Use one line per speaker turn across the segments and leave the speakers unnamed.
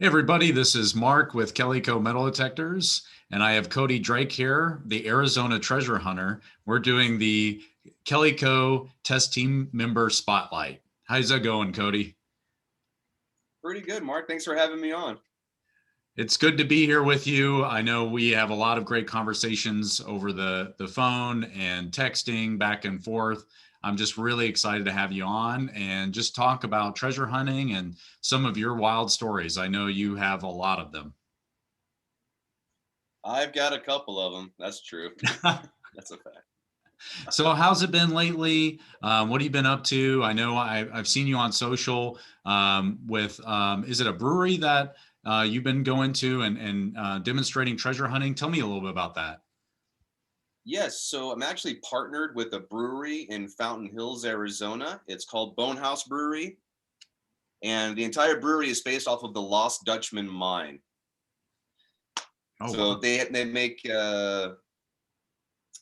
Hey everybody, this is Mark with Kellyco Metal Detectors, and I have Cody Drake here, the Arizona treasure hunter. We're doing the Kellyco Test Team Member Spotlight. How's that going, Cody?
Pretty good, Mark. Thanks for having me on.
It's good to be here with you. I know we have a lot of great conversations over the phone and texting back and forth. I'm just really excited to have you on and just talk about treasure hunting and some of your wild stories. I know you have a lot of them.
I've got a couple of them. That's true. That's a fact.
So how's it been lately? What have you been up to? I know I've seen you on social with, is it a brewery that you've been going to and demonstrating treasure hunting? Tell me a little bit about that.
Yes, so I'm actually partnered with a brewery in Fountain Hills, Arizona. It's called Bonehouse Brewery, and the entire brewery is based off of the Lost Dutchman mine.
Oh,
So
wow.
they make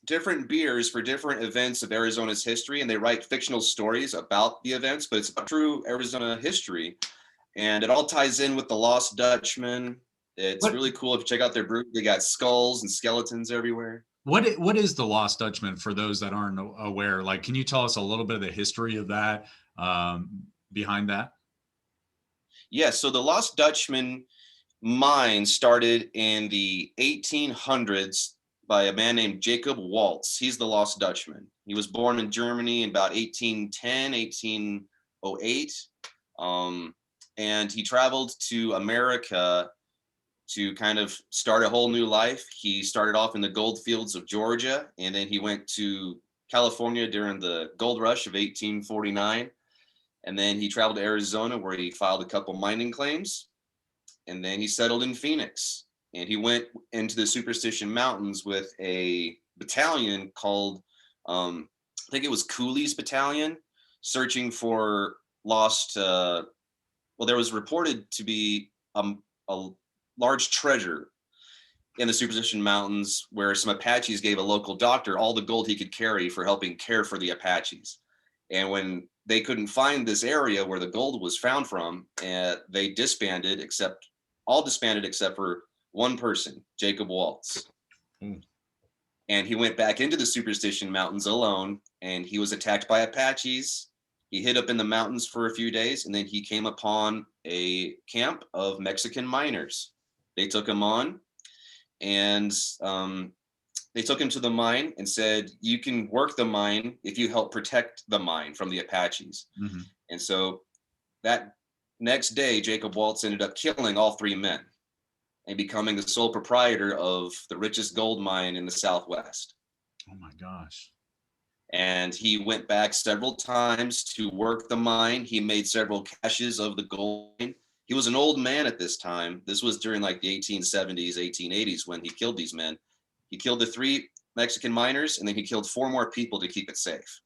different beers for different events of Arizona's history, and they write fictional stories about the events, but it's true Arizona history, and it all ties in with the Lost Dutchman. It's
What
really cool. If you check out their brew, they got skulls and skeletons everywhere.
what is the Lost Dutchman for those that aren't aware? Like, can you tell us a little bit of the history of that behind that?
Yes, so the Lost Dutchman mine started in the 1800s by a man named Jacob Waltz. He's the Lost Dutchman. He was born in Germany in about 1810, 1808. And he traveled to America to kind of start a whole new life. He started off in the gold fields of Georgia, and then he went to California during the gold rush of 1849. And then he traveled to Arizona where he filed a couple mining claims. And then he settled in Phoenix. And he went into the Superstition Mountains with a battalion called, I think it was Cooley's Battalion, searching for lost, well, there was reported to be a large treasure in the Superstition Mountains where some Apaches gave a local doctor all the gold he could carry for helping care for the Apaches. And when they couldn't find this area where the gold was found from, they disbanded except for one person, Jacob Waltz.
Mm.
And he went back into the Superstition Mountains alone, and he was attacked by Apaches. He hid up in the mountains for a few days, and then he came upon a camp of Mexican miners. They took him on, and they took him to the mine and said, "You can work the mine if you help protect the mine from the Apaches."
Mhm.
And so that next day, Jacob Waltz ended up killing all three men and becoming the sole proprietor of the richest gold mine in the Southwest.
Oh my gosh.
And he went back several times to work the mine. He made several caches of the gold. He was an old man at this time. This was during like the 1870s, 1880s when he killed these men. He killed the three Mexican miners, and then he killed four more people to keep it safe.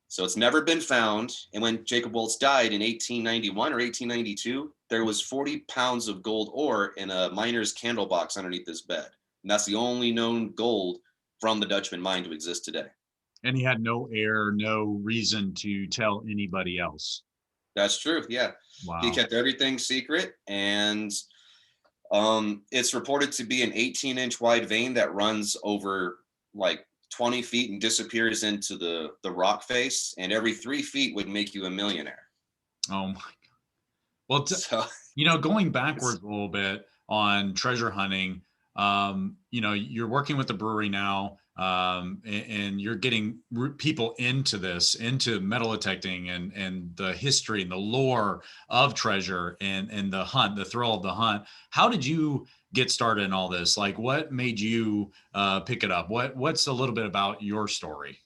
So it's never been found. And when Jacob Waltz died in 1891 or 1892, there was 40 pounds of gold ore in a miner's candle box underneath his bed. And that's the only known gold from the Dutchman mine to exist today.
And he had no air, no reason to tell anybody else.
That's true. Yeah. He
Wow.
kept everything secret. And it's reported to be an 18-inch wide vein that runs over like 20 feet and disappears into the rock face. And every 3 feet would make you a millionaire.
Oh my. Well,
So
going
it's,
backwards a little bit on treasure hunting, you're working with the brewery now, and you're getting people into this, into metal detecting and the history and the lore of treasure and the hunt, the thrill of the hunt. How did you get started in all this? Like, what made you pick it up? What's a little bit about your story?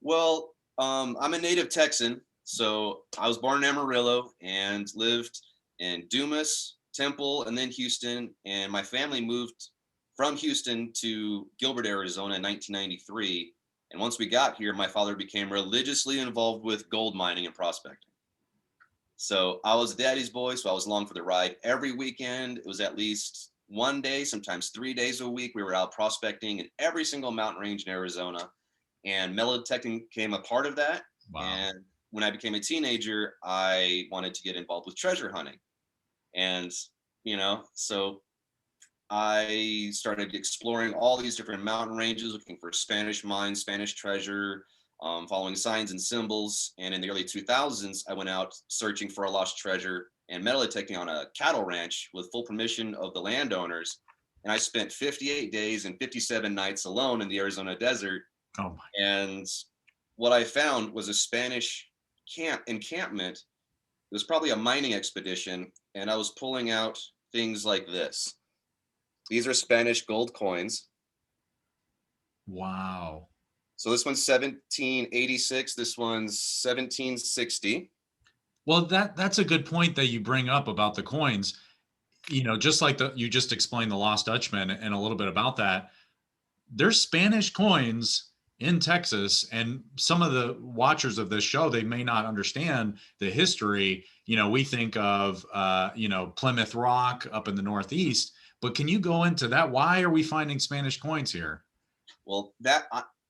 well, I'm a native Texan. So I was born in Amarillo and lived in Dumas, Temple, and then Houston. And my family moved from Houston to Gilbert, Arizona in 1993. And once we got here, my father became religiously involved with gold mining and prospecting. So I was daddy's boy, so I was along for the ride every weekend. It was at least one day, sometimes 3 days a week. We were out prospecting in every single mountain range in Arizona, and metal detecting became a part of that.
Wow.
And when I became a teenager, I wanted to get involved with treasure hunting. And So I started exploring all these different mountain ranges, looking for Spanish mines, Spanish treasure, following signs and symbols. And in the early 2000s, I went out searching for a lost treasure and metal detecting on a cattle ranch with full permission of the landowners. And I spent 58 days and 57 nights alone in the Arizona desert.
Oh my.
And what I found was a Spanish encampment. It was probably a mining expedition. And I was pulling out things like this. These are Spanish gold coins.
Wow.
So this one's 1786. This one's 1760.
Well, that's a good point that you bring up about the coins. Just like you just explained the Lost Dutchman and a little bit about that. There's Spanish coins in Texas, and some of the watchers of this show, they may not understand the history. We think of Plymouth Rock up in the Northeast, but can you go into that? Why are we finding Spanish coins here?
Well,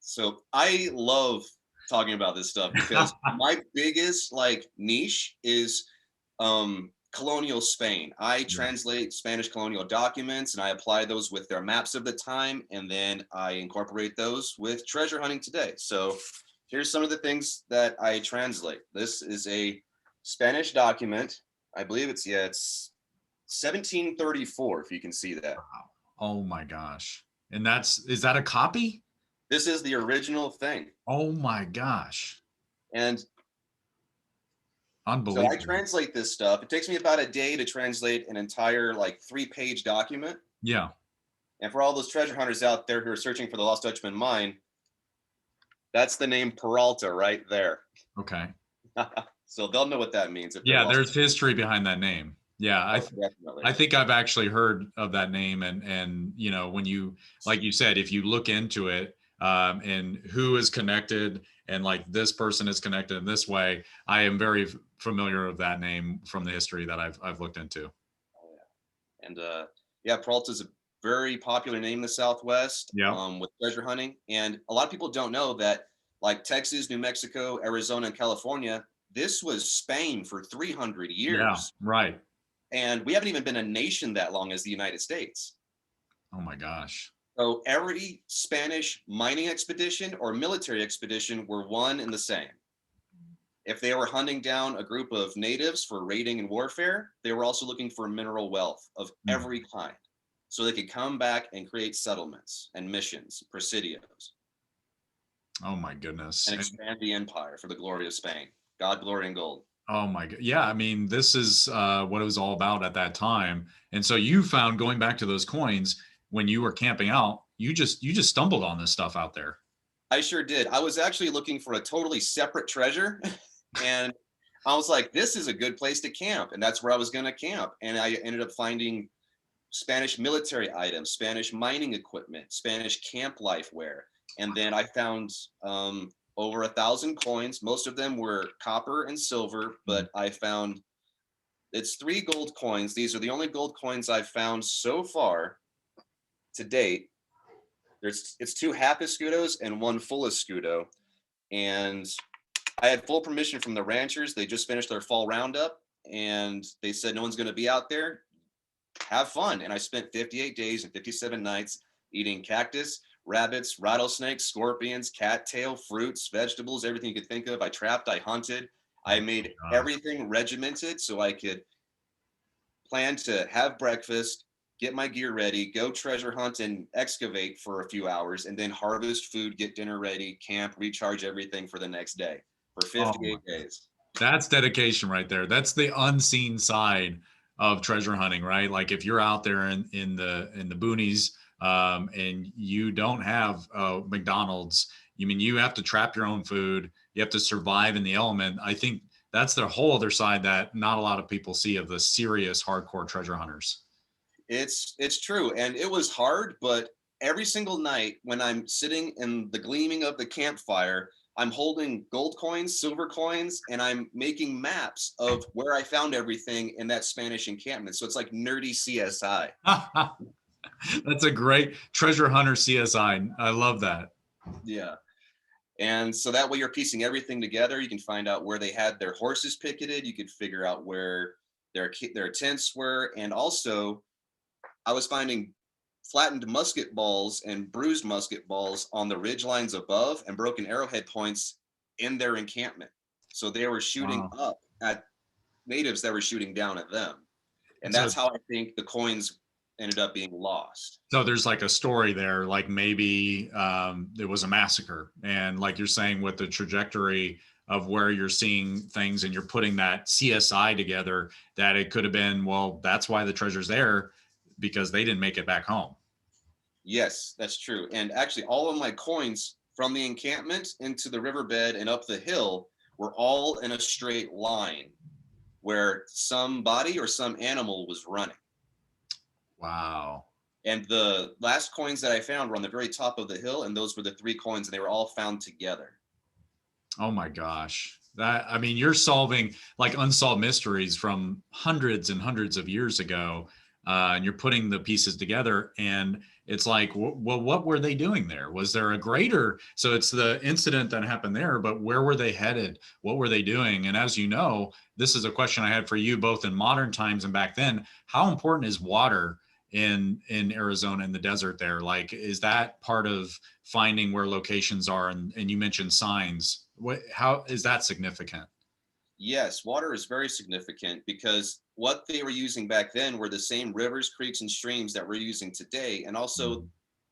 so I love talking about this stuff because my biggest niche is colonial Spain. I translate Spanish colonial documents and I apply those with their maps of the time, and then I incorporate those with treasure hunting today. So here's some of the things that I translate. This is a Spanish document. I believe it's 1734, if you can see that.
Wow. Oh my gosh. And is that a copy?
This is the original thing.
Oh my gosh.
And
unbelievable.
So I translate this stuff. It takes me about a day to translate an entire 3-page document.
Yeah.
And for all those treasure hunters out there who are searching for the Lost Dutchman mine, that's the name Peralta right there.
Okay.
So they'll know what that means.
Yeah, there's history behind that name. Yeah,
definitely.
I think I've actually heard of that name, and when you, like you said, if you look into it, and who is connected, and this person is connected in this way, I am very familiar with that name from the history that I've looked into.
Oh, yeah. And Peralta is a very popular name in the Southwest. With treasure hunting, and a lot of people don't know that Texas, New Mexico, Arizona, and California, this was Spain for 300 years.
Yeah, right.
And we haven't even been a nation that long as the United States.
Oh my gosh.
So every Spanish mining expedition or military expedition were one and the same. If they were hunting down a group of natives for raiding and warfare, they were also looking for mineral wealth of every kind, so they could come back and create settlements and missions, presidios.
Oh my goodness.
And expand the empire for the glory of Spain. God, glory, and gold.
Oh my God. Yeah. I mean, this is what it was all about at that time. And so you found, going back to those coins, when you were camping out, you just stumbled on this stuff out there.
I sure did. I was actually looking for a totally separate treasure. And I was like, this is a good place to camp. And that's where I was going to camp. And I ended up finding Spanish military items, Spanish mining equipment, Spanish camp life wear. And then I found over 1,000 coins. Most of them were copper and silver, but I found it's 3 gold coins. These are the only gold coins I've found so far to date. It's 2 half escudos and 1 full escudo. And I had full permission from the ranchers. They just finished their fall roundup and they said, no one's going to be out there. Have fun. And I spent 58 days and 57 nights eating cactus, rabbits, rattlesnakes, scorpions, cattail, fruits, vegetables, everything you could think of. I trapped, I hunted, I made everything regimented so I could plan to have breakfast, get my gear ready, go treasure hunt and excavate for a few hours, and then harvest food, get dinner ready, camp, recharge everything for the next day for 58 days.
That's dedication right there. That's the unseen side of treasure hunting, right? Like if you're out there in the boonies, and you don't have McDonald's, you have to trap your own food. You have to survive in the element. I think that's the whole other side that not a lot of people see of the serious hardcore treasure hunters.
It's true. And it was hard, but every single night when I'm sitting in the gleaming of the campfire, I'm holding gold coins, silver coins, and I'm making maps of where I found everything in that Spanish encampment. So it's like nerdy CSI.
That's a great treasure hunter CSI. I love that.
Yeah. And so that way you're piecing everything together. You can find out where they had their horses picketed. You could figure out where their tents were, and also I was finding flattened musket balls and bruised musket balls on the ridge lines above and broken arrowhead points in their encampment. So they were shooting
Wow.
up at natives that were shooting down at them. And
So
that's how I think the coins ended up being lost.
so there's like a story there, like maybe it was a massacre, and like you're saying with the trajectory of where you're seeing things and you're putting that CSI together, that it could have been, well, that's why the treasure's there, because they didn't make it back home.
Yes, that's true. And actually, all of my coins from the encampment into the riverbed and up the hill were all in a straight line where somebody or some animal was running.
Wow.
And the last coins that I found were on the very top of the hill, and those were the 3 coins, and they were all found together.
Oh my gosh. That, I mean, you're solving like unsolved mysteries from hundreds and hundreds of years ago, and you're putting the pieces together. And it's like, well, what were they doing there? Was there a greater? So it's the incident that happened there, but where were they headed? What were they doing? And as you know, this is a question I had for you both in modern times and back then. How important is water in Arizona in the desert there? Like, is that part of finding where locations are? And you mentioned signs. How is that significant?
Yes, water is very significant because what they were using back then were the same rivers, creeks, and streams that we're using today. And also,
Mhm.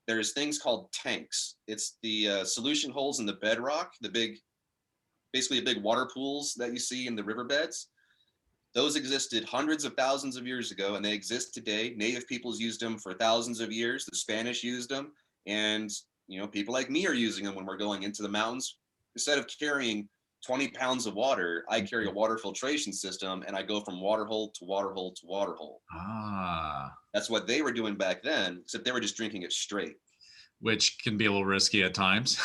there's things called tanks. It's the solution holes in the bedrock, basically the big water pools that you see in the riverbeds. Those existed hundreds of thousands of years ago, and they exist today. Native peoples used them for thousands of years. The Spanish used them, and people like me are using them when we're going into the mountains. Instead of carrying 20 pounds of water, I carry a water filtration system, and I go from water hole to water hole to water hole.
Ah,
That's what they were doing back then, except they were just drinking it straight.
which can be a little risky at times.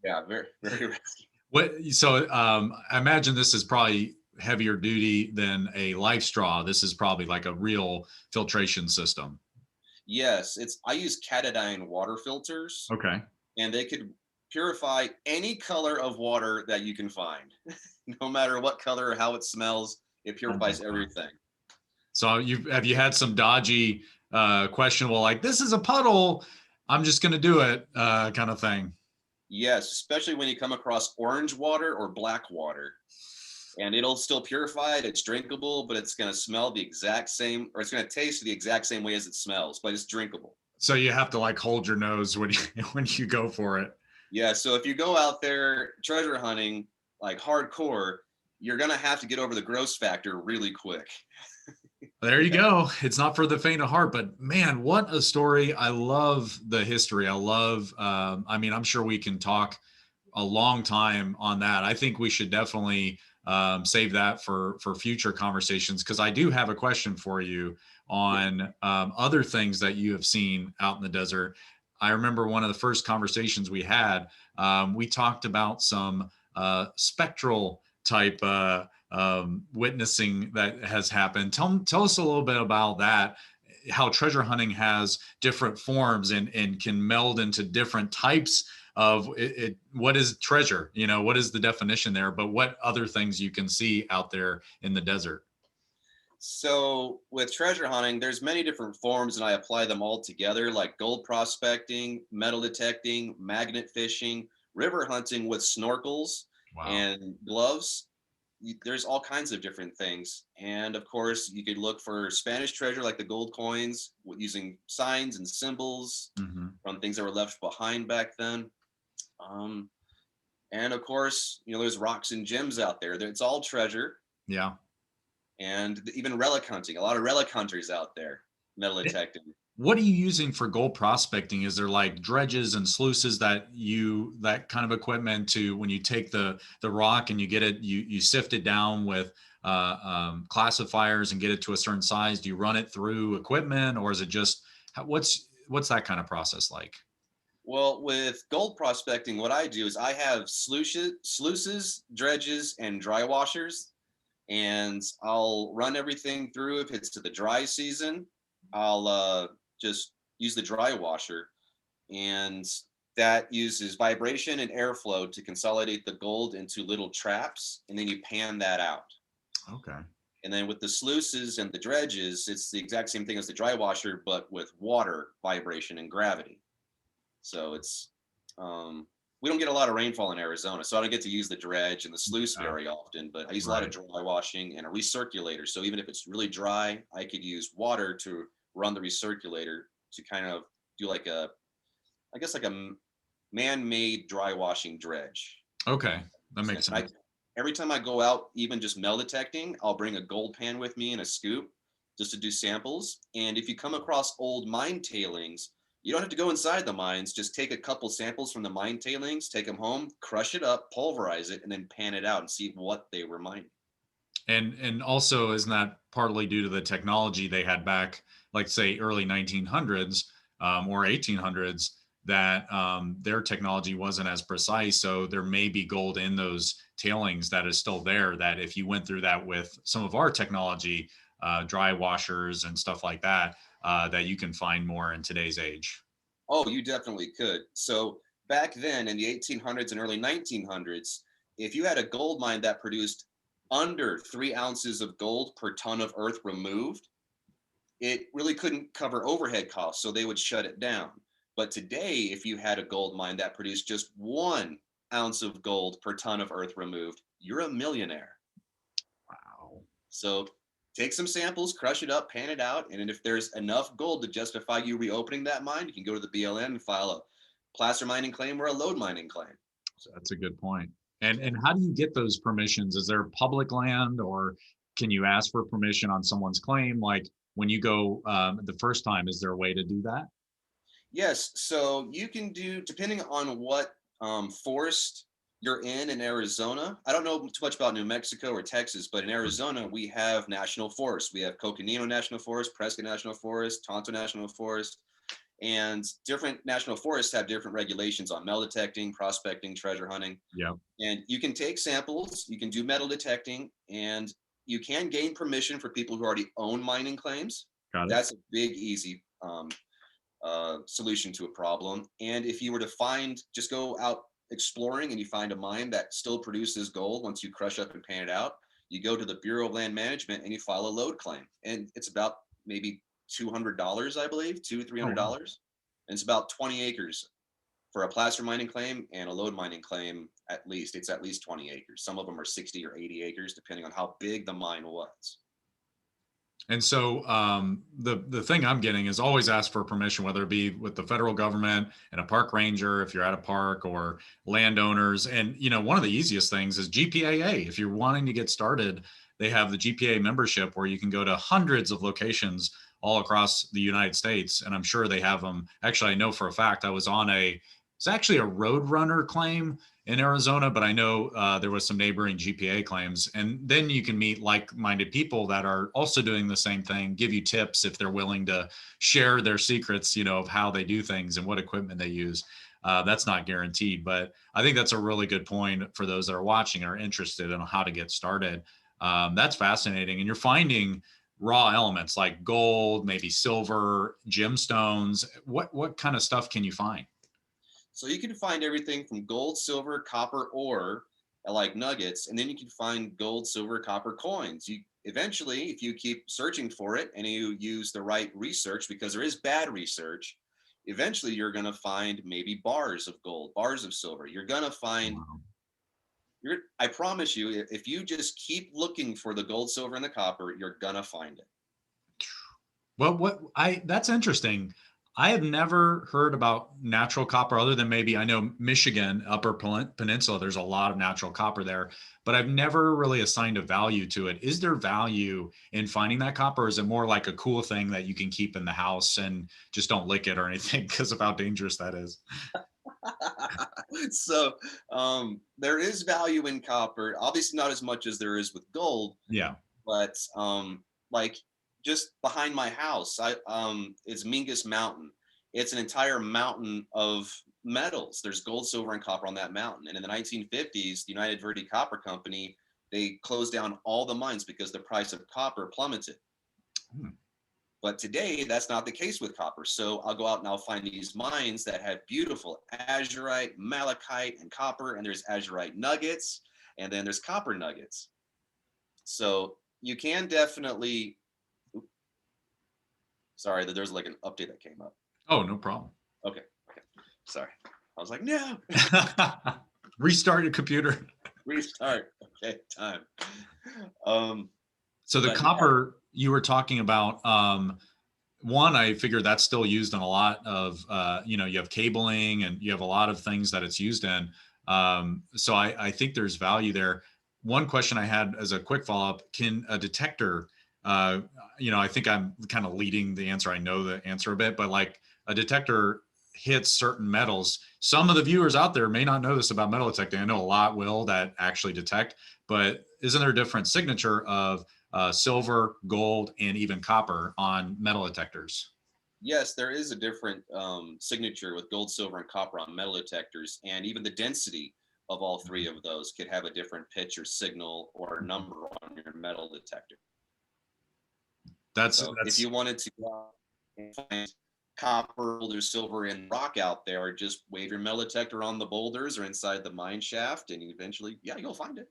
Yeah, very, very risky.
So I imagine this is probably heavier duty than a life straw. This is probably like a real filtration system.
Yes, I use catadiene water filters,
Okay.
and they could purify any color of water that you can find. No matter what color or how it smells, it
Oh my
purifies
God.
everything.
So you had some dodgy, questionable, like this is a puddle, I'm just going to do it, kind of thing.
Yes, especially when you come across orange water or black water, and it'll still purify it. It's drinkable, but it's going to smell the exact same, or it's going to taste the exact same way as it smells, but it's drinkable.
So you have to like hold your nose when you when you go for it.
Yeah, so if you go out there treasure hunting like hardcore, you're going to have to get over the gross factor really quick.
There you go. It's not for the faint of heart, but man, what a story. I love the history. I love, I mean, I'm sure we can talk a long time on that. I think we should definitely save that for future conversations, because I do have a question for you on other things that you have seen out in the desert. I remember one of the first conversations we had, we talked about some spectral type witnessing that has happened. Tell us a little bit about that, how treasure hunting has different forms and can meld into different types of it. What is treasure? What is the definition there? But what other things you can see out there in the desert?
So with treasure hunting, there's many different forms, and I apply them all together, like gold prospecting, metal detecting, magnet fishing, river hunting with snorkels
Wow.
and gloves. There's all kinds of different things. And of course, you could look for Spanish treasure like the gold coins using signs and symbols
Hmm.
from things that were left behind back then. Um, and of course, there's rocks and gems out there. It's all treasure.
Yeah.
And even relic hunting. A lot of relic hunters out there, metal detecting.
What are you using for gold prospecting? Is there like dredges and sluices that kind of equipment to, when you take the rock and you get it, you sift it down with classifiers and get it to a certain size? Do you run it through equipment, or is it just what's that kind of process like?
Well, with gold prospecting, what I do is I have sluices, dredges, and dry washers, and I'll run everything through. If it's to the dry season, I'll just use the dry washer, and that uses vibration and airflow to consolidate the gold into little traps, and then you pan that out.
Okay.
And then with the sluices and the dredges, it's the exact same thing as the dry washer, but with water, vibration, and gravity. So it's we don't get a lot of rainfall in Arizona, so I don't get to use the dredge and the sluice very often. But I use a lot of
Right.
dry washing and a recirculator. So even if it's really dry, I could use water to run the recirculator to kind of do like a, I guess like a man-made dry washing dredge.
Okay. That makes
And I,
sense.
every time I go out, even just metal detecting, I'll bring a gold pan with me and a scoop just to do samples. And if you come across old mine tailings, you don't have to go inside the mines. Just take a couple samples from the mine tailings, take them home, crush it up, pulverize it, and then pan it out and see what they were mining.
And also, isn't that partly due to the technology they had back, like say early 1900s or 1800s, that their technology wasn't as precise. So there may be gold in those tailings that is still there. That if you went through that with some of our technology, dry washers and stuff like that, that you can find more in today's age.
Oh, you definitely could. So back then in the 1800s and early 1900s, if you had a gold mine that produced under 3 ounces of gold per ton of earth removed, it really couldn't cover overhead costs, so they would shut it down. But today, if you had a gold mine that produced just 1 ounce of gold per ton of earth removed, you're a millionaire.
Wow.
So take some samples, crush it up, pan it out, and if there's enough gold to justify you reopening that mine, you can go to the BLM and file a placer mining claim or a lode mining claim. So,
That's a good point. And
yeah.
how do you get those permissions? Is there public land, or can you ask for permission on someone's claim? Like when you go the first time, is there a way to do that?
Yes, so you can do, depending on what forest you're in Arizona. I don't know too much about New Mexico or Texas, but in Arizona, we have national forests. We have Coconino National Forest, Prescott National Forest, Tonto National Forest, and different national forests have different regulations on metal detecting, prospecting, treasure hunting.
Yeah,
And you can take samples, you can do metal detecting, and you can gain permission for people who already own mining claims.
got it.
That's a big, easy solution to a problem. And if you were to find, just go out exploring and you find a mine that still produces gold once you crush up and pan it out, you go to the Bureau of Land Management and you file a load claim. And it's about maybe $200, I believe, $300.
Oh, wow.
And it's about 20 acres for a placer mining claim, and a load mining claim, at least, it's at least 20 acres. Some of them are 60 or 80 acres, depending on how big the mine was.
And so the thing I'm getting is always ask for permission, whether it be with the federal government and a park ranger, if you're at a park, or landowners. And one of the easiest things is GPAA. If you're wanting to get started, they have the GPA membership where you can go to hundreds of locations all across the United States. And I'm sure they have them. Actually, I know for a fact I was on it's actually a Roadrunner claim in Arizona, but I know there was some neighboring GPA claims. And then you can meet like-minded people that are also doing the same thing, give you tips if they're willing to share their secrets, of how they do things and what equipment they use. That's not guaranteed, but I think that's a really good point for those that are watching and are interested in how to get started. That's fascinating. And you're finding raw elements like gold, maybe silver, gemstones. What kind of stuff can you find?
So you can find everything from gold, silver, copper, ore, like nuggets, and then you can find gold, silver, copper coins. You eventually, if you keep searching for it and you use the right research, because there is bad research, eventually you're going to find maybe bars of gold, bars of silver. You're going to find,
Wow.
I promise you, if you just keep looking for the gold, silver, and the copper, you're going to find it.
Well, that's interesting. I have never heard about natural copper other than maybe I know Michigan, Upper Peninsula, there's a lot of natural copper there, but I've never really assigned a value to it. Is there value in finding that copper? Or is it more like a cool thing that you can keep in the house and just don't lick it or anything because of how dangerous that is?
So there is value in copper, obviously not as much as there is with gold,
Yeah.
but like just behind my house, it's Mingus Mountain. It's an entire mountain of metals. There's gold, silver, and copper on that mountain. And in the 1950s, the United Verde Copper Company, they closed down all the mines because the price of copper plummeted.
Hmm.
But today, that's not the case with copper. So I'll go out and I'll find these mines that have beautiful azurite, malachite, and copper. And there's azurite nuggets, and then there's copper nuggets. So you can definitely. Sorry, that there's like an update that came up.
Oh, no problem.
Okay. Sorry. I was like, no.
Restart your computer.
Restart. Okay, time.
So the
But
copper you were talking about, one, I figure that's still used in a lot of, you have cabling and you have a lot of things that it's used in. So I think there's value there. One question I had as a quick follow-up, can a detector, I think I'm kind of leading the answer. I know the answer a bit, but like a detector hits certain metals. Some of the viewers out there may not know this about metal detecting. I know a lot will that actually detect, but isn't there a different signature of silver, gold, and even copper on metal detectors?
yes, there is a different signature with gold, silver, and copper on metal detectors, and even the density of all three of those could have a different pitch or signal or number on your metal detector.
That's
So if you wanted to go out and find copper, gold, or silver in rock out there, just wave your metal detector on the boulders or inside the mine shaft, and eventually, yeah, you'll find it.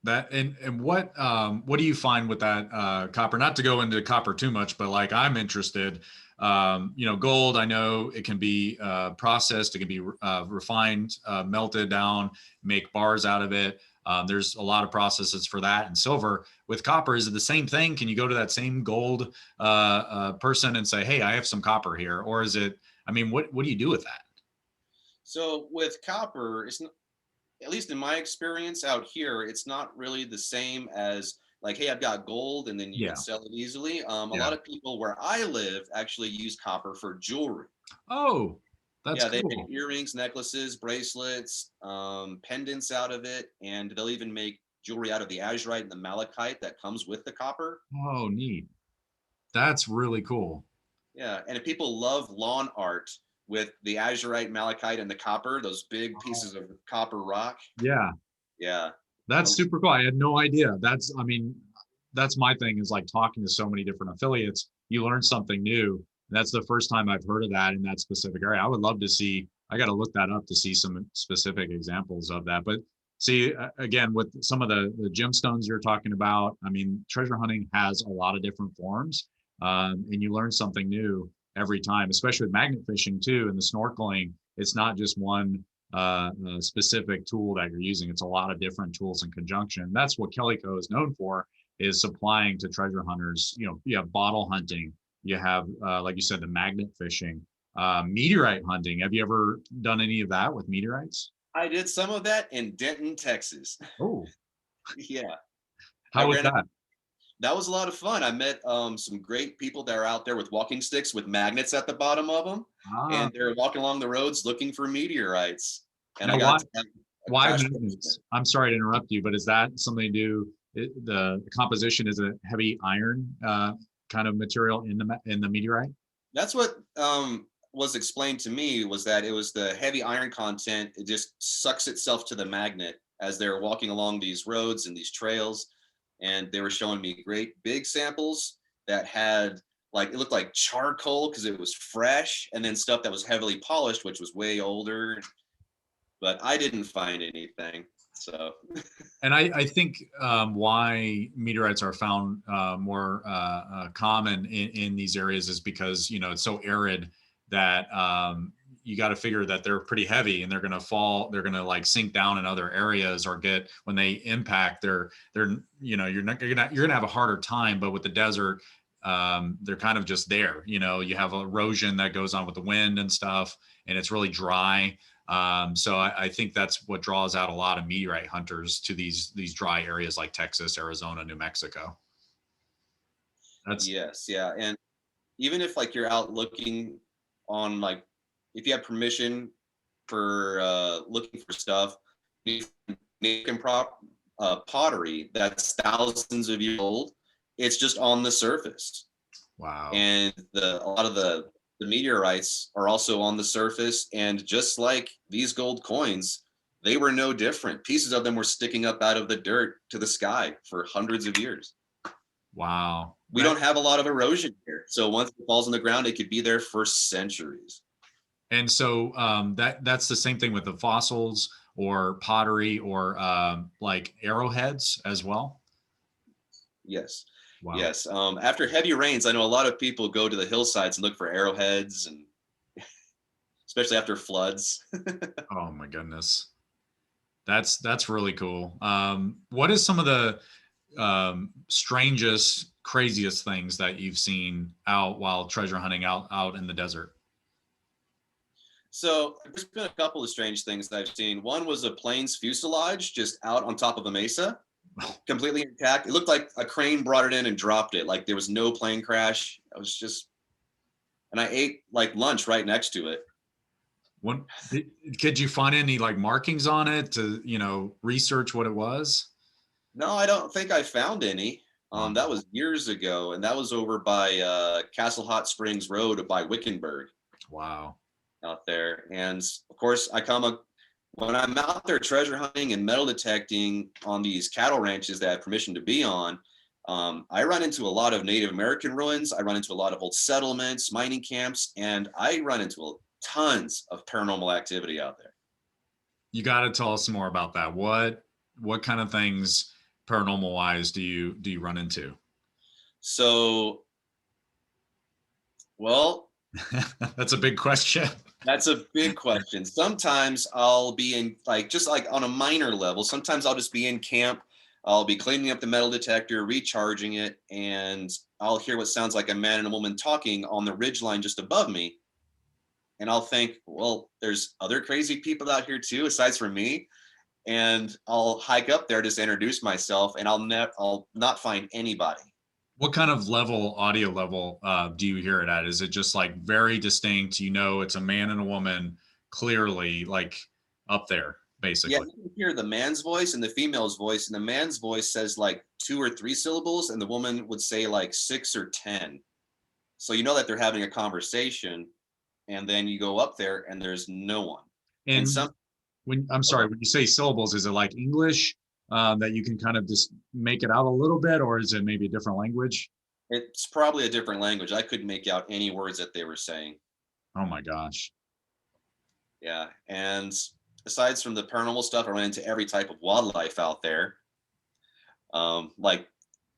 that. And what do you find with that copper? Not to go into copper too much, but like I'm interested. Gold, I know it can be processed, it can be refined, melted down, make bars out of it. There's a lot of processes for that. And silver with copper, is it the same thing? Can you go to that same gold person and say, hey, I have some copper here? Or is it, I mean, what do you do with that?
So with copper, it's not, at least in my experience out here, it's not really the same as like, hey, I've got gold, and then you
Yeah.
can sell it easily. A
Yeah.
lot of people where I live actually use copper for jewelry.
Oh, that's
Yeah, they make
cool.
earrings, necklaces, bracelets, pendants out of it, and they'll even make jewelry out of the azurite and the malachite that comes with the copper.
Oh, neat. That's really cool.
Yeah, and if people love lawn art with the azurite, malachite, and the copper, those big pieces of copper rock.
Yeah,
Yeah,
that's
um,
super cool. I had no idea. I mean, that's my thing is like talking to so many different affiliates. You learn something new. That's the first time I've heard of that in that specific area. I would love to see, I got to look that up to see some specific examples of that. But see, again, with some of the gemstones you're talking about, I mean, treasure hunting has a lot of different forms, and you learn something new every time, especially with magnet fishing too, and the snorkeling. It's not just one specific tool that you're using. It's a lot of different tools in conjunction. That's what Kellyco is known for, is supplying to treasure hunters. You have bottle hunting, you have, like you said, the magnet fishing, meteorite hunting. Have you ever done any of that with meteorites?
I did some of that in Denton, Texas.
Oh,
Yeah, I
how was
ran.
that?
That was a lot of fun. I met some great people that are out there with walking sticks with magnets at the bottom of them,
Ah,
and they're walking along the roads looking for meteorites. And I
now
got to have a
why
crash
magnets? I'm sorry to interrupt you, but is that something to do? The composition is a heavy iron kind of material in the meteorite.
That's what was explained to me, was that it was the heavy iron content. It just sucks itself to the magnet as they're walking along these roads and these trails. And they were showing me great big samples that had, like, it looked like charcoal because it was fresh, and then stuff that was heavily polished, which was way older. But I didn't find anything. So
And I think why meteorites are found more common in these areas is because it's so arid that you got to figure that they're pretty heavy and they're going to fall, they're going to like sink down in other areas or get, when they impact, they're you're gonna have a harder time. But with the desert, they're kind of just there. You have erosion that goes on with the wind and stuff, and it's really dry. So I think that's what draws out a lot of meteorite hunters to these dry areas like Texas, Arizona, New Mexico. That's
yes, yeah. And even if like you're out looking on, like, if you have permission for looking for stuff, making pottery that's thousands of years old, it's just on the surface.
wow.
And a lot of the meteorites are also on the surface, and just like these gold coins, they were no different. Pieces of them were sticking up out of the dirt to the sky for hundreds of years.
Wow.
We don't have a lot of erosion here, so once it falls on the ground, it could be there for centuries.
And so that's the same thing with the fossils or pottery or like arrowheads as well.
Yes.
Wow.
Yes. After heavy rains, I know a lot of people go to the hillsides and look for arrowheads, and especially after floods.
Oh my goodness. That's really cool. What is some of the strangest, craziest things that you've seen out while treasure hunting out in the desert?
So there's been a couple of strange things that I've seen. One was a plane's fuselage just out on top of a mesa, completely intact. It looked like a crane brought it in and dropped it. Like there was no plane crash. I was just, and I ate like lunch right next to it.
What could you find any like markings on it to, research what it was?
No, I don't think I found any.
Wow.
That was years ago, and that was over by Castle Hot Springs Road by Wickenburg
Wow.
out there. And of course, when I'm out there treasure hunting and metal detecting on these cattle ranches that I have permission to be on. I run into a lot of Native American ruins. I run into a lot of old settlements, mining camps, and I run into tons of paranormal activity out there.
You got to tell us more about that. What kind of things paranormal wise do you run into?
So, well,
That's a big question.
that's a big question. Sometimes I'll be in just like on a minor level. Sometimes I'll just be in camp. I'll be cleaning up the metal detector, recharging it, and I'll hear what sounds like a man and a woman talking on the ridge line just above me. And I'll think, well, there's other crazy people out here too, aside from me. And I'll hike up there just to introduce myself, and I'll not find anybody.
What kind of audio level, do you hear it at? Is it just like very distinct? It's a man and a woman clearly, like up there,
Yeah,
basically.
you can hear the man's voice and the female's voice, and the man's voice says like 2 or 3 syllables, and the woman would say like 6 or 10. So you know that they're having a conversation, and then you go up there and there's no one. And
And
some
I'm sorry, when you say syllables, is it like English, that you can kind of just make it out a little bit, or is it maybe a different language?
It's probably a different language. I couldn't make out any words that they were saying.
Oh my gosh.
Yeah. And aside from the paranormal stuff, I ran into every type of wildlife out there. Like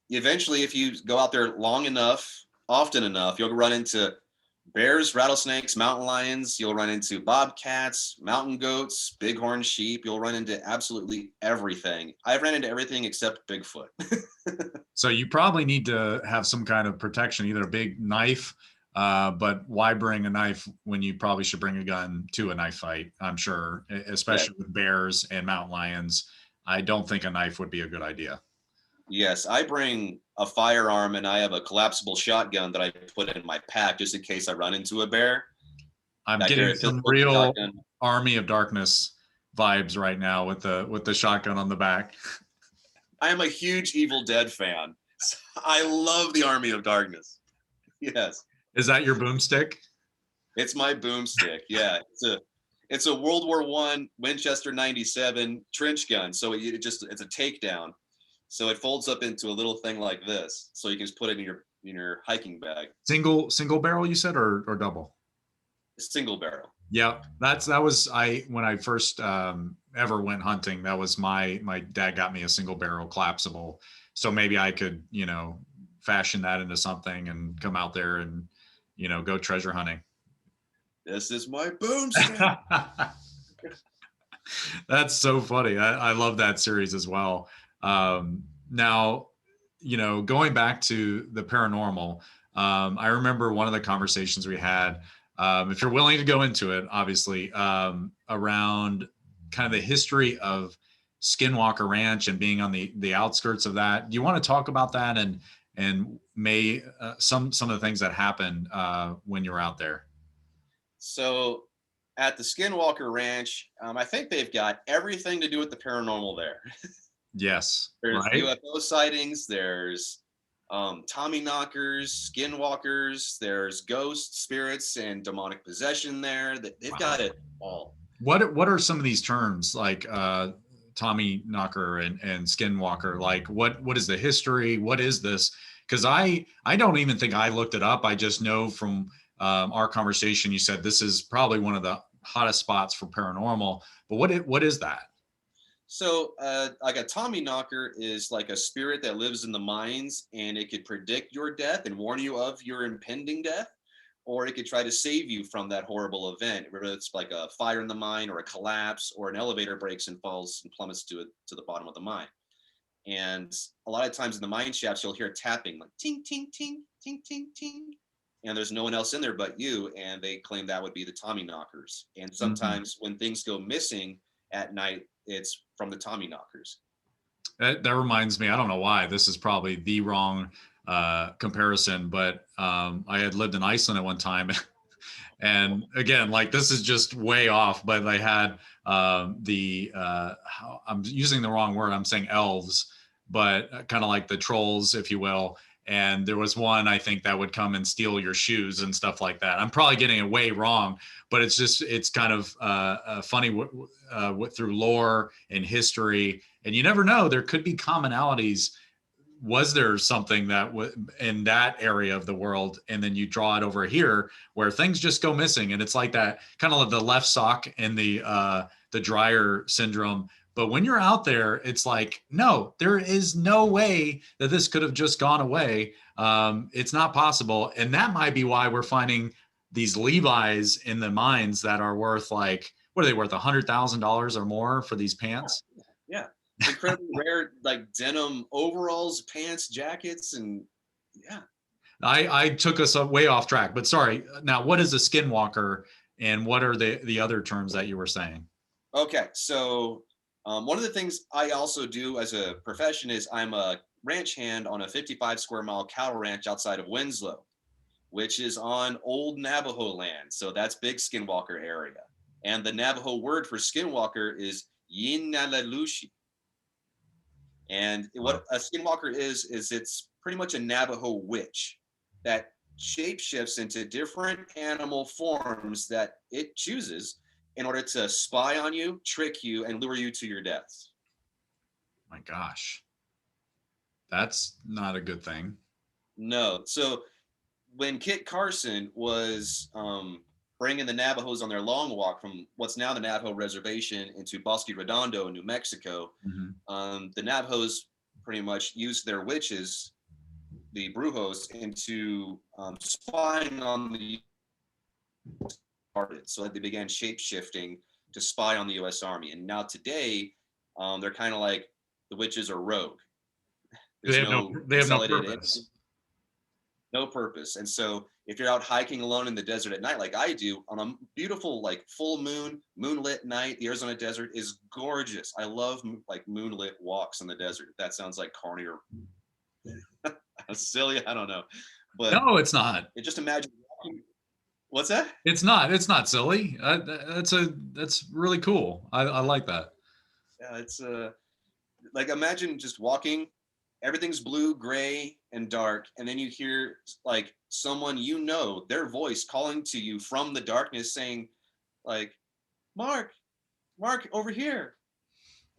eventually, if you go out there long enough, often enough, you'll run into bears, rattlesnakes, mountain lions. You'll run into bobcats, mountain goats, bighorn sheep. You'll run into absolutely everything. I've ran into everything except Bigfoot.
So you probably need to have some kind of protection, either a big knife, but why bring a knife when you probably should bring a gun to a knife fight? I'm sure,
Yeah.
especially with bears and mountain lions. I don't think a knife would be a good idea.
Yes, I bring a firearm, and I have a collapsible shotgun that I put in my pack just in case I run into a bear.
I'm
Back here
getting
at
some
Pistol
real
Shotgun.
Army of Darkness vibes right now with the shotgun on the back.
I am a huge Evil Dead fan. I love the Army of Darkness. Yes,
Is that your boomstick?
it's my boomstick. Yeah, it's a World War I Winchester 97 trench gun. So it's a takedown. So it folds up into a little thing like this. So you can just put it in your hiking bag.
Single barrel, you said, or double?
Single barrel.
Yeah, that was I when I first ever went hunting. That was my dad got me a single barrel collapsible, so maybe I could fashion that into something and come out there and go treasure hunting.
This is my boomstick.
That's so funny. I love that series as well. Now, going back to the paranormal, I remember one of the conversations we had, if you're willing to go into it, obviously, around kind of the history of Skinwalker Ranch and being on the outskirts of that. Do you want to talk about that and some of the things that happened when you were out there?
So at the Skinwalker Ranch, I think they've got everything to do with the paranormal there.
Yes,
There's
right.
UFO sightings. There's Tommy knockers, skinwalkers. There's ghosts, spirits, and demonic possession there. They've got it all.
What are some of these terms like Tommy knocker and skinwalker? Like what is the history? What is this? Because I don't even think I looked it up. I just know from our conversation you said this is probably one of the hottest spots for paranormal. But what is that?
So, like a Tommy knocker is like a spirit that lives in the mines, and it could predict your death and warn you of your impending death, or it could try to save you from that horrible event, whether it's like a fire in the mine or a collapse or an elevator breaks and falls and plummets to the bottom of the mine. And a lot of times in the mine shafts, you'll hear tapping like ting, ting, ting, ting, ting, ting. And there's no one else in there but you. And they claim that would be the Tommy knockers. And
Mhm.
sometimes when things go missing at night, it's from the Tommy knockers.
That reminds me, I don't know why, this is probably the wrong comparison, but I had lived in Iceland at one time. And again, like this is just way off, but they had I'm using the wrong word, I'm saying elves, but kind of like the trolls, if you will. And there was one, I think, that would come and steal your shoes and stuff like that. I'm probably getting it way wrong, but it's kind of funny through lore and history. And you never know, there could be commonalities. Was there something that in that area of the world, and then you draw it over here where things just go missing, and it's like that kind of like the left sock and the dryer syndrome. But when you're out there, it's like, no, there is no way that this could have just gone away. It's not possible, and that might be why we're finding these Levi's in the mines that are worth, like, what are they worth, $100,000 or more for these pants?
Yeah. Incredibly rare, like denim overalls, pants, jackets, and yeah.
I took us way off track, but sorry. Now, what is a skinwalker, and what are the other terms that you were saying?
Okay. So, one of the things I also do as a profession is I'm a ranch hand on a 55 square mile cattle ranch outside of Winslow, which is on old Navajo land. So that's big Skinwalker area. And the Navajo word for Skinwalker is Yinalalushi. And
Wow.
what a Skinwalker is it's pretty much a Navajo witch that shapeshifts into different animal forms that it chooses in order to spy on you, trick you, and lure you to your deaths.
My gosh, that's not a good thing.
No. So when Kit Carson was bringing the Navajos on their long walk from what's now the Navajo Reservation into Bosque Redondo in New Mexico,
Mhm.
the Navajos pretty much used their witches, the Brujos, into spying on the started. So they began shape shifting to spy on the U.S. Army. And now today, they're kind of like the witches are rogue.
They
There's
have no
no
they have no
consolidated,
purpose.
no purpose. And so if you're out hiking alone in the desert at night, like I do, on a beautiful, like full moon, moonlit night, the Arizona desert is gorgeous. I love like moonlit walks in the desert. That sounds like corny or silly. I don't know. But
No, it's not.
it just imagine walking. What's that?
It's not. It's not silly. That's really cool. I like that.
Yeah, it's like imagine just walking, everything's blue, gray, and dark, and then you hear like someone you know, their voice calling to you from the darkness saying, like, Mark, Mark, over here,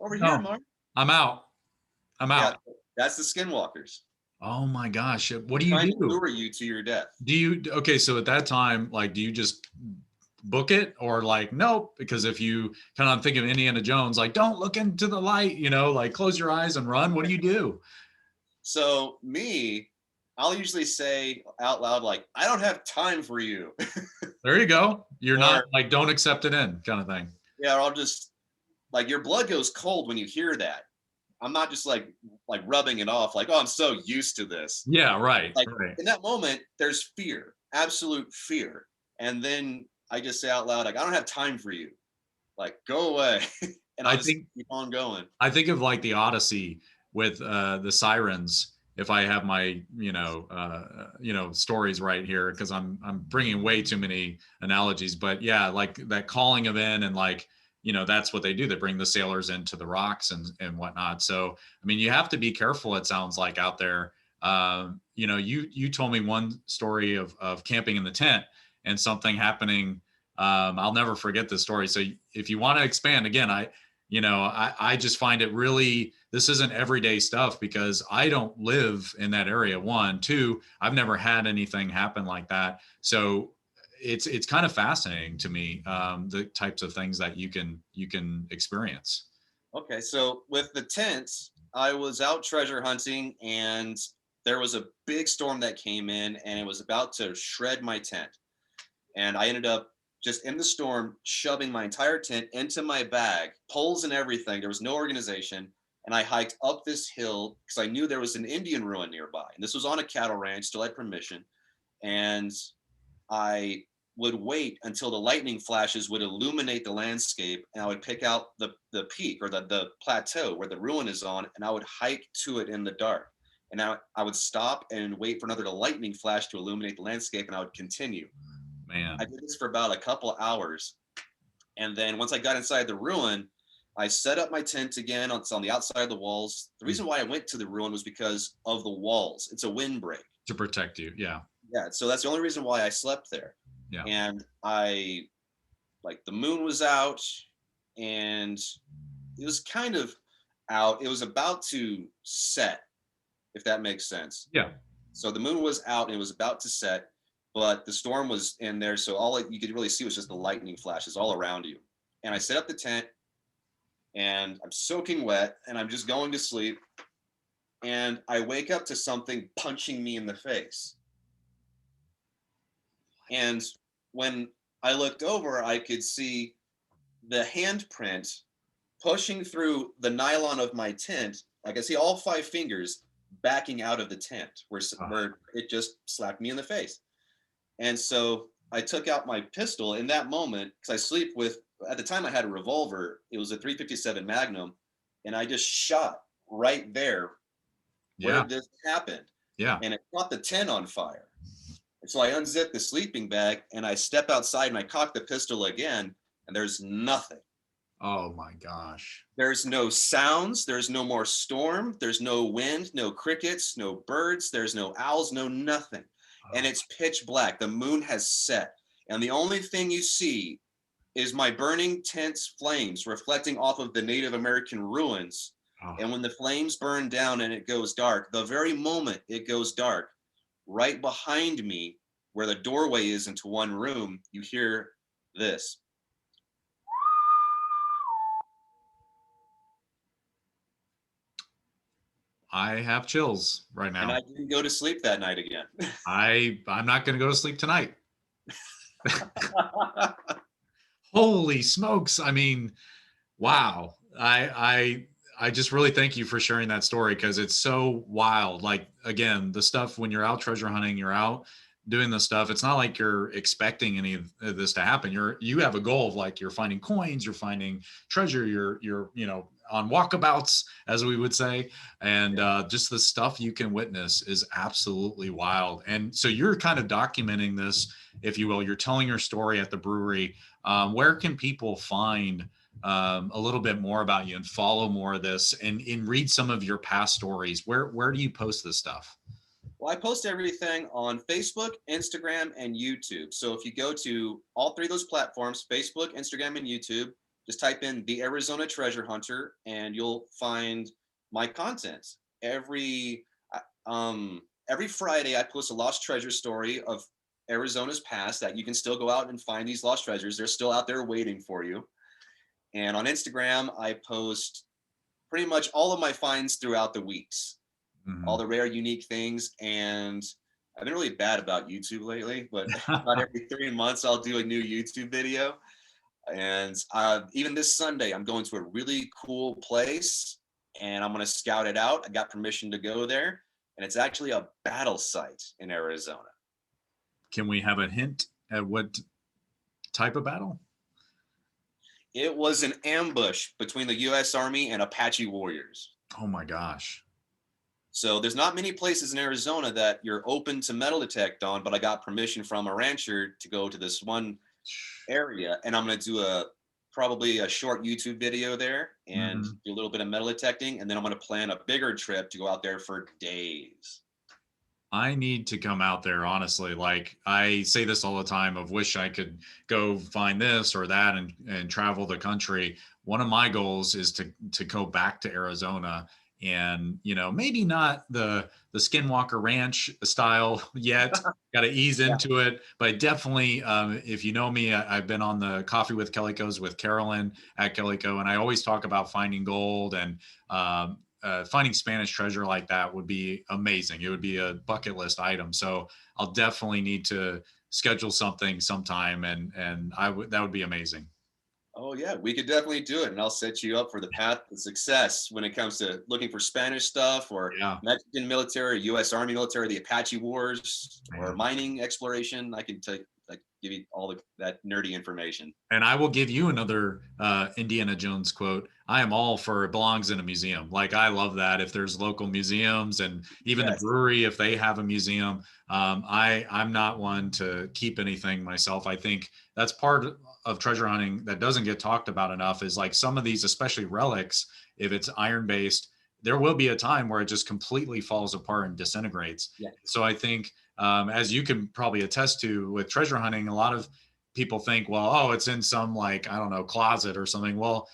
No,
Mark.
I'm out. I'm
Yeah,
out.
that's the Skinwalkers.
Oh my gosh, what
They're
do you
trying to
do?
lure you to your death.
Okay, so at that time, like, do you just book it, or like, nope? Because if you kind of think of Indiana Jones, like, don't look into the light, like close your eyes and run. What do you do?
So me, I'll usually say out loud, like, I don't have time for you.
There you go. You're not
Or
like, don't accept it in kind of thing.
yeah, or I'll just like your blood goes cold when you hear that. I'm not just like rubbing it off, like, oh, I'm so used to this.
Yeah, right,
Like
right.
in that moment, there's fear, absolute fear. And then I just say out loud, like, I don't have time for you. Like, go away. And I'll
I
just
think
keep on going.
I think of like the Odyssey with the sirens. If I have my stories right here, because I'm bringing way too many analogies, but yeah, like that calling of in, and like, that's what they do. They bring the sailors into the rocks and whatnot. So I mean, you have to be careful. It sounds like out there. You told me one story of camping in the tent and something happening. I'll never forget this story. So if you want to expand again, I just find it really, this isn't everyday stuff because I don't live in that area. One, two, I've never had anything happen like that. So it's kind of fascinating to me, the types of things that you can experience.
Okay, so with the tents, I was out treasure hunting and there was a big storm that came in and it was about to shred my tent. And I ended up just in the storm shoving my entire tent into my bag, poles and everything. There was no organization. And I hiked up this hill because I knew there was an Indian ruin nearby. And this was on a cattle ranch, still had permission. And I would wait until the lightning flashes would illuminate the landscape, and I would pick out the peak or the plateau where the ruin is on, and I would hike to it in the dark. And I would stop and wait for another lightning flash to illuminate the landscape, and I would continue.
Man.
I did this for about a couple hours. And then once I got inside the ruin, I set up my tent again. It's on the outside of the walls. The reason why I went to the ruin was because of the walls. It's a windbreak.
To protect you. Yeah.
Yeah. So that's the only reason why I slept there.
Yeah.
And the moon was out and it was kind of out. It was about to set, if that makes sense.
Yeah.
So the moon was out and it was about to set, but the storm was in there. So all you could really see was just the lightning flashes all around you. And I set up the tent and I'm soaking wet and I'm just going to sleep. And I wake up to something punching me in the face. And when I looked over, I could see the handprint pushing through the nylon of my tent. I could see all 5 fingers backing out of the tent where it just slapped me in the face. And so I took out my pistol in that moment because I sleep with, at the time I had a revolver. It was a 357 Magnum. And I just shot right there where this happened.
Yeah.
And it caught the tent on fire. And so I unzipped the sleeping bag and I step outside and I cock the pistol again and there's nothing.
Oh my gosh.
There's no sounds. There's no more storm. There's no wind, no crickets, no birds. There's no owls, no nothing. And it's pitch black. The moon has set. And the only thing you see is my burning tent's flames reflecting off of the Native American ruins. Oh. And when the flames burn down and it goes dark, the very moment it goes dark, right behind me, where the doorway is into one room, you hear this.
I have chills right now.
And I didn't go to sleep that night again.
I'm not going to go to sleep tonight. Holy smokes. I mean, wow. I just really thank you for sharing that story because it's so wild. Like, again, the stuff when you're out treasure hunting, you're out doing this stuff. It's not like you're expecting any of this to happen. You have a goal of like, you're finding coins, you're finding treasure, you're, on walkabouts, as we would say. And just the stuff you can witness is absolutely wild. And so you're kind of documenting this, if you will. You're telling your story at the brewery. Where can people find a little bit more about you and follow more of this and read some of your past stories? Where do you post this stuff?
Well, I post everything on Facebook, Instagram, and YouTube. So if you go to all 3 of those platforms, Facebook, Instagram, and YouTube, just type in The Arizona Treasure Hunter and you'll find my content. Every Friday, I post a lost treasure story of Arizona's past that you can still go out and find these lost treasures. They're still out there waiting for you. And on Instagram, I post pretty much all of my finds throughout the weeks, all the rare, unique things. And I've been really bad about YouTube lately, but about every 3 months, I'll do a new YouTube video. And even this Sunday, I'm going to a really cool place and I'm going to scout it out. I got permission to go there. And it's actually a battle site in Arizona.
Can we have a hint at what type of battle?
It was an ambush between the U.S. Army and Apache warriors.
Oh my gosh.
So there's not many places in Arizona that you're open to metal detect on, but I got permission from a rancher to go to this one area. And I'm going to do probably a short YouTube video there and do a little bit of metal detecting. And then I'm going to plan a bigger trip to go out there for days.
I need to come out there, honestly. Like I say this all the time of wish I could go find this or that and travel the country. One of my goals is to go back to Arizona and maybe not the Skinwalker Ranch style yet. Got to ease
Yeah.
into it, but definitely, if you know me, I've been on the Coffee with Kellycos with Carolyn at Kellyco, and I always talk about finding gold, and finding Spanish treasure like that would be amazing. It would be a bucket list item. So I'll definitely need to schedule something sometime, and that would be amazing.
Oh yeah, we could definitely do it, and I'll set you up for the path to success when it comes to looking for Spanish stuff or
Yeah,
Mexican military, U.S. Army military, the Apache Wars, or
man.
mining exploration. I can give you all that nerdy information.
And I will give you another Indiana Jones quote. I am all for it belongs in a museum. Like, I love that. If there's local museums, and even the
Yes.
brewery, if they have a museum, I'm not one to keep anything myself. I think that's part of treasure hunting that doesn't get talked about enough, is like some of these, especially relics, if it's iron based, there will be a time where it just completely falls apart and disintegrates.
Yeah.
So I think, as you can probably attest to with treasure hunting, a lot of people think, well, oh, it's in some, like, I don't know, closet or something. Well,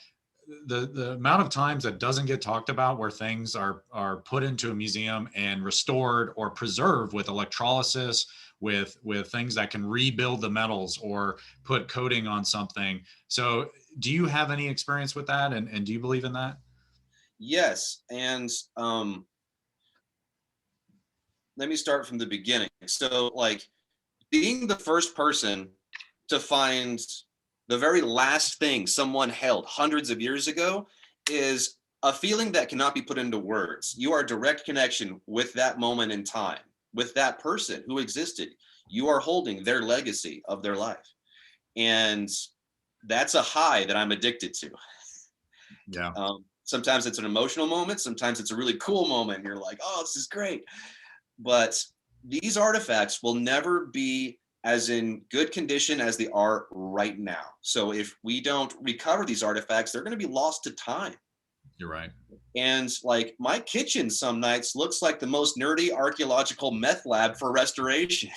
the amount of times that doesn't get talked about, where things are put into a museum and restored or preserved with electrolysis, with things that can rebuild the metals or put coating on something. So do you have any experience with that, and do you believe in that?
Yes, and let me start from the beginning. So, like, being the first person to find the very last thing someone held hundreds of years ago is a feeling that cannot be put into words. You are a direct connection with that moment in time, with that person who existed. You are holding their legacy of their life. And that's a high that I'm addicted to.
Yeah.
Sometimes it's an emotional moment, sometimes it's a really cool moment. And you're like, oh, this is great. But these artifacts will never be as in good condition as they are right now. So if we don't recover these artifacts, they're going to be lost to time.
You're right.
And like, my kitchen some nights looks like the most nerdy archaeological meth lab for restoration.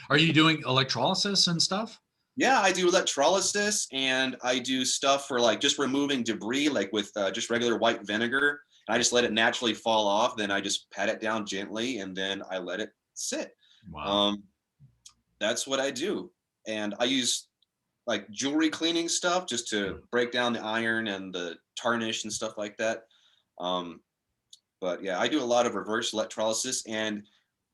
Are you doing electrolysis and stuff?
Yeah, I do electrolysis, and I do stuff for like just removing debris, like with just regular white vinegar. And I just let it naturally fall off. Then I just pat it down gently, and then I let it sit.
Wow.
Um, that's what I do. And I use like jewelry cleaning stuff just to break down the iron and the tarnish and stuff like that. Um, but yeah, I do a lot of reverse electrolysis. And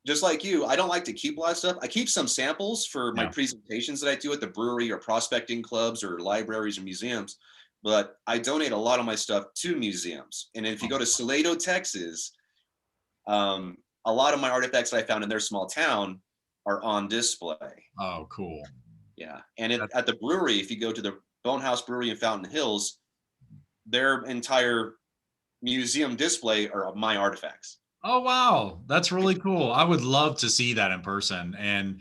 just like you, I don't like to keep a lot of stuff. I keep some samples for my
Yeah.
presentations that I do at the brewery or prospecting clubs or libraries or museums. But I donate a lot of my stuff to museums. And if you go to Salado, Texas, a lot of my artifacts that I found in their small town are on display.
Oh, cool.
Yeah. And
That,
at the brewery, if you go to the Bonehouse Brewery in Fountain Hills, their entire museum display are my artifacts.
oh, wow. That's really cool. I would love to see that in person. And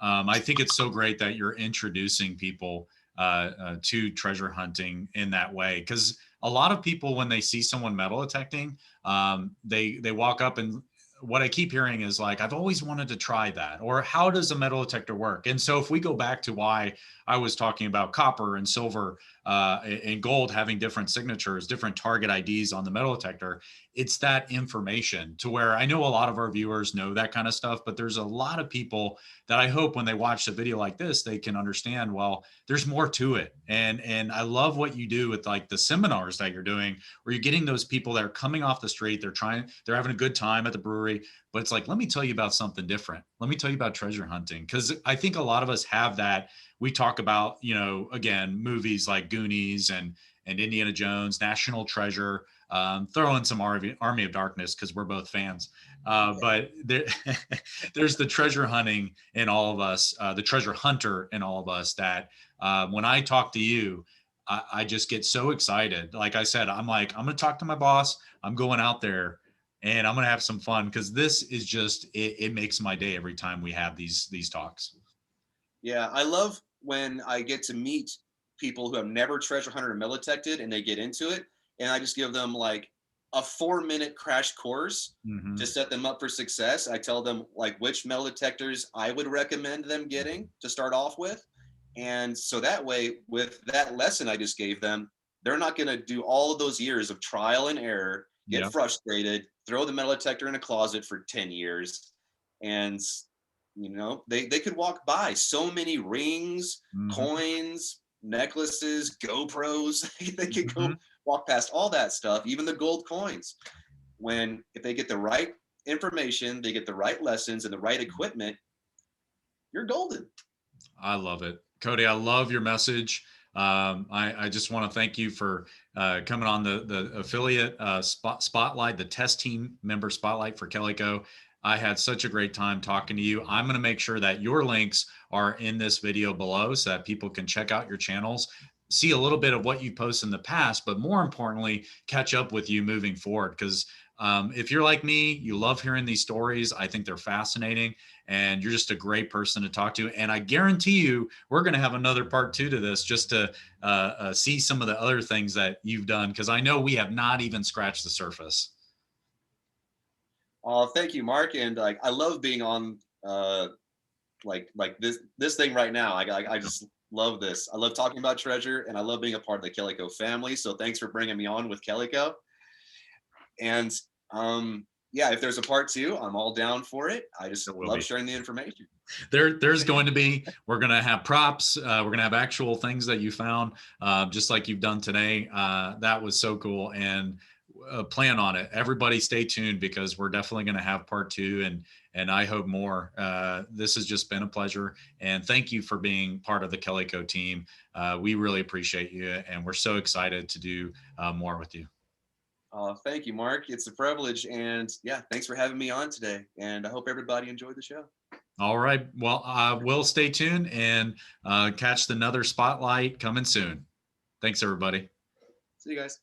I think it's so great that you're introducing people to treasure hunting in that way. Because a lot of people, when they see someone metal detecting, they walk up, and what I keep hearing is like, I've always wanted to try that. Or how does a metal detector work? And so if we go back to why I was talking about copper and silver and gold having different signatures, different target IDs on the metal detector, it's that information, to where I know a lot of our viewers know that kind of stuff, but there's a lot of people that I hope when they watch a video like this, they can understand, well, there's more to it. And I love what you do with like the seminars that you're doing, where you're getting those people that are coming off the street, they're having a good time at the brewery, but it's like, let me tell you about something different. Let me tell you about treasure hunting. Cause I think a lot of us have that. We talk about, again, movies like Goonies and Indiana Jones, National Treasure, throw in some Army of Darkness because we're both fans. But there's the treasure hunting in all of us, the treasure hunter in all of us, that when I talk to you, I just get so excited. Like I said, I'm like, I'm going to talk to my boss. I'm going out there and I'm going to have some fun, because this is just, it makes my day every time we have these talks.
Yeah, I love when I get to meet people who have never treasure hunted or metal detected and they get into it. And I just give them like a 4-minute crash course
Mm-hmm.
to set them up for success. I tell them like which metal detectors I would recommend them getting to start off with. And so that way, with that lesson I just gave them, they're not going to do all of those years of trial and error get
Yeah.
frustrated, throw the metal detector in a closet for 10 years, and they could walk by so many rings,
Hmm.
coins, necklaces, GoPros. They could go
Hmm.
walk past all that stuff, even the gold coins. When if they get the right information, they get the right lessons and the right equipment, you're golden.
I love it. Cody, I love your message. I just want to thank you for coming on the affiliate spotlight, the test team member spotlight for Kellyco. I had such a great time talking to you. I'm going to make sure that your links are in this video below so that people can check out your channels, see a little bit of what you post in the past, but more importantly, catch up with you moving forward. Because if you're like me, you love hearing these stories. I think they're fascinating, and you're just a great person to talk to. And I guarantee you, we're going to have another part 2 to this, just to see some of the other things that you've done, because I know we have not even scratched the surface.
Oh, thank you, Mark. And like, I love being on like this thing right now. I just love this. I love talking about treasure, and I love being a part of the Kellyco family. So thanks for bringing me on with Kellyco. And yeah, if there's a part 2, I'm all down for it. I
There
just
will
love
be.
sharing the information.
There's going to be, we're going to have props. We're going to have actual things that you found, just like you've done today. That was so cool. And plan on it. Everybody stay tuned, because we're definitely going to have part 2, and I hope more. This has just been a pleasure. And thank you for being part of the Kellyco team. We really appreciate you. And we're so excited to do more with you.
Thank you, Mark. It's a privilege. And yeah, thanks for having me on today. And I hope everybody enjoyed the show.
All right. Well, we'll stay tuned and catch another spotlight coming soon. Thanks, everybody.
See you guys.